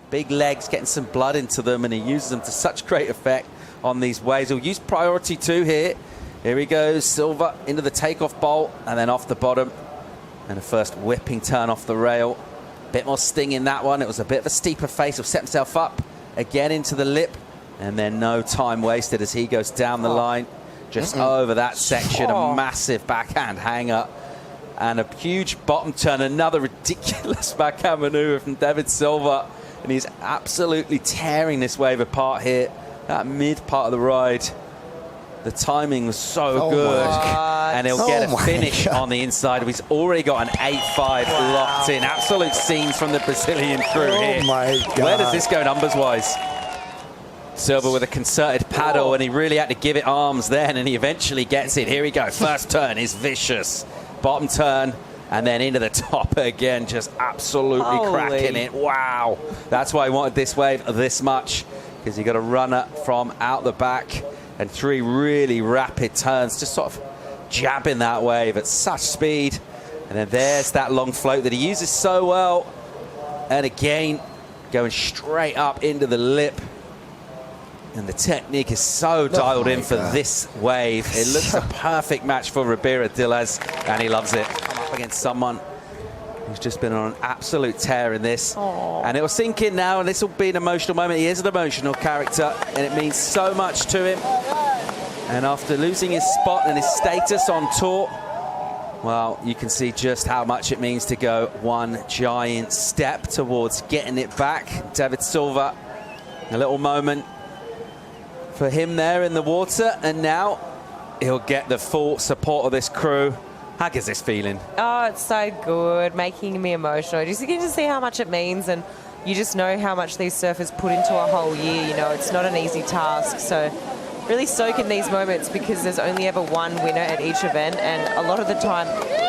Big legs, getting some blood into them, and he uses them to such great effect on these waves. He'll use priority 2 here. Here he goes, Silva into the takeoff bolt, and then off the bottom. And a first whipping turn off the rail. Bit more sting in that one. It was a bit of a steeper face. He'll set himself up again into the lip. And then no time wasted as he goes down the line. Just over that section, a massive backhand hanger. And a huge bottom turn. Another ridiculous backhand maneuver from Deivid Silva. And he's absolutely tearing this wave apart here. That mid part of the ride. The timing was so good. And he'll get a finish on the inside. He's already got an 8-5 locked in. Absolute scenes from the Brazilian crew here. My God. Where does this go numbers-wise? Silva with a concerted paddle, and he really had to give it arms then, and he eventually gets it. Here we go. First turn is vicious. Bottom turn. And then into the top again, just absolutely cracking it. Wow. That's why I wanted this wave this much, because you got a runner from out the back and 3 really rapid turns, just sort of jabbing that wave at such speed. And then there's that long float that he uses so well. And again, going straight up into the lip. And the technique is so dialed in for this wave. It looks a perfect match for Ribeira Dillas, and he loves it. Up against someone who's just been on an absolute tear in this. And it'll sink in now, and this will be an emotional moment. He is an emotional character, and it means so much to him. And after losing his spot and his status on tour, well, you can see just how much it means to go one giant step towards getting it back. Deivid Silva, a little moment for him there in the water, and now he'll get the full support of this crew. How is this feeling? Oh, it's so good, making me emotional. Just get to see how much it means, and you just know how much these surfers put into a whole year. You know, it's not an easy task, so really soak in these moments, because there's only ever one winner at each event, and a lot of the time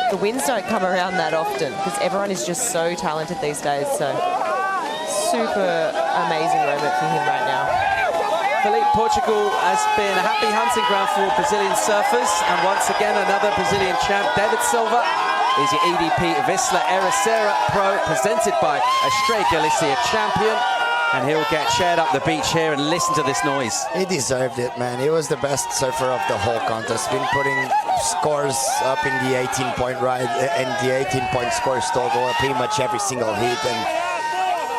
the wins don't come around that often, because everyone is just so talented these days. So super amazing moment for him right now. Felipe, Portugal has been a happy hunting ground for Brazilian surfers, and once again another Brazilian champ. Deivid Silva is your EDP Vissla Ericeira Pro, presented by Estrella Galicia champion, and he'll get shared up the beach here and listen to this noise. He deserved it, man. He was the best surfer of the whole contest. Been putting scores up in the 18-point ride and the 18-point scores total pretty much every single heat, and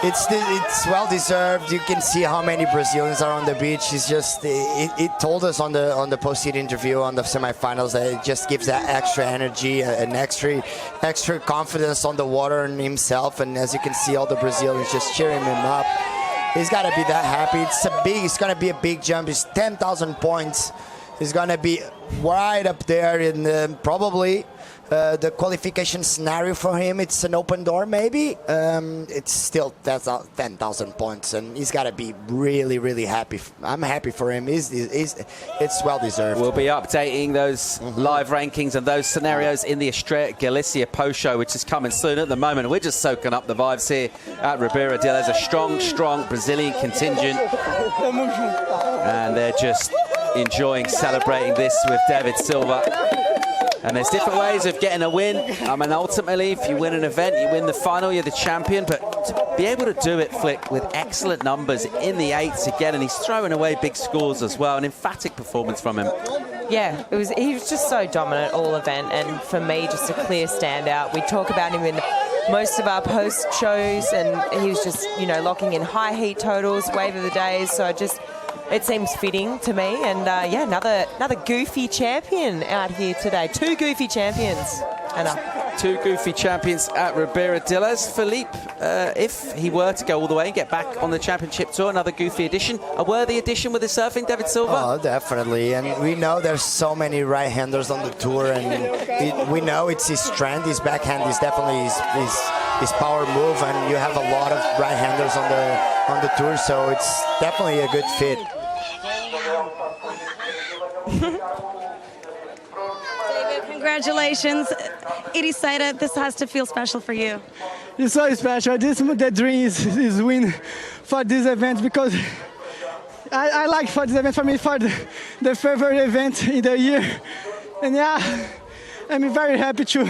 it's well deserved. You can see how many Brazilians are on the beach. It's just it told us on the post-heat interview on the semifinals that it just gives that extra energy, an extra confidence on the water and himself. And as you can see, all the Brazilians just cheering him up. He's got to be that happy. It's going to be a big jump. It's 10,000 points. He's going to be right up there in probably the qualification scenario for him. It's an open door, maybe. It's still 10,000 points, and he's got to be really, really happy. I'm happy for him. It's well deserved. We'll be updating those live rankings and those scenarios in the Estrella Galicia post show, which is coming soon. At the moment, we're just soaking up the vibes here at Ribeira Dillas. A strong Brazilian contingent, and they're just enjoying celebrating this with Deivid Silva. And there's different ways of getting a win. I mean, ultimately, if you win an event, you win the final, you're the champion. But to be able to do it, Flick, with excellent numbers in the 8s again, and he's throwing away big scores as well. An emphatic performance from him. Yeah, he was just so dominant all event, and for me, just a clear standout. We talk about him in most of our post shows, and he was just, you know, locking in high heat totals, wave of the days. So it seems fitting to me, and yeah, another goofy champion out here today. 2 goofy champions. Two goofy champions at Ribeira Dillas. Felipe, if he were to go all the way and get back on the championship tour, another goofy addition, a worthy addition with the surfing, Deivid Silva? Oh, definitely. And we know there's so many right-handers on the tour, and we know it's his strength. His backhand is definitely his power move, and you have a lot of right-handers on the tour, so it's definitely a good fit. David, congratulations. Ericeira, this has to feel special for you. It's so special. The dream is win for this event, because I like for this event, for me, for the favorite event in the year. And yeah, I'm very happy to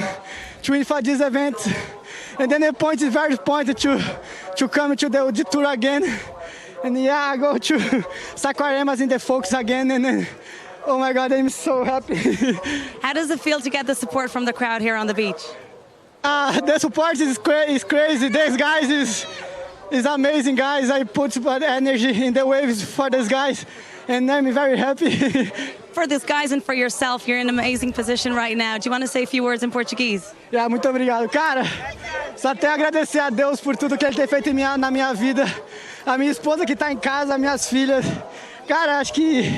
win for this event. And then the point is very important to come to the tour again. And yeah, I go to Saquaremas in the Focus again. And then, oh my God, I'm so happy. How does it feel to get the support from the crowd here on the beach? The support is crazy. These guys is amazing, guys. I put energy in the waves for these guys, and I'm very happy. For these guys and for yourself, you're in an amazing position right now. Do you want to say a few words in Portuguese? Yeah, muito obrigado. Cara, só tenho a agradecer a Deus por tudo que Ele tem feito na minha vida. A minha esposa que está em casa, minhas filhas. Cara, acho que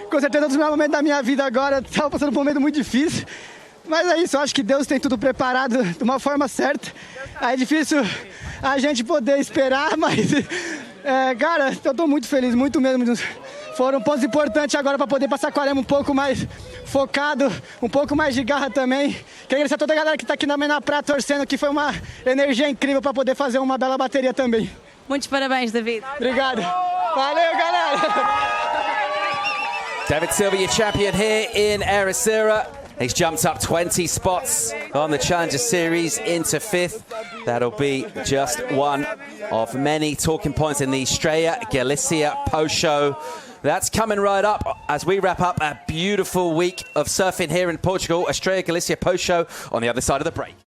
com certeza dos melhores momentos da minha vida agora. Estava passando por um momento muito difícil. Mas é isso, eu acho que Deus tem tudo preparado de uma forma certa. É difícil a gente poder esperar, mas, cara, eu estou muito feliz, muito mesmo. Foram pontos importantes agora para poder passar Saquarema um pouco mais focado, um pouco mais de garra também. Quero agradecer a toda a galera que está aqui na praia torcendo, que foi uma energia incrível para poder fazer uma bela bateria também. Muitos parabéns, David. Obrigado. Valeu, galera. Deivid Silva, your champion here in Ericeira. He's jumped up 20 spots on the Challenger Series into 5th. That'll be just one of many talking points in the Estrella Galicia post show. That's coming right up as we wrap up a beautiful week of surfing here in Portugal. Estrella Galicia post show on the other side of the break.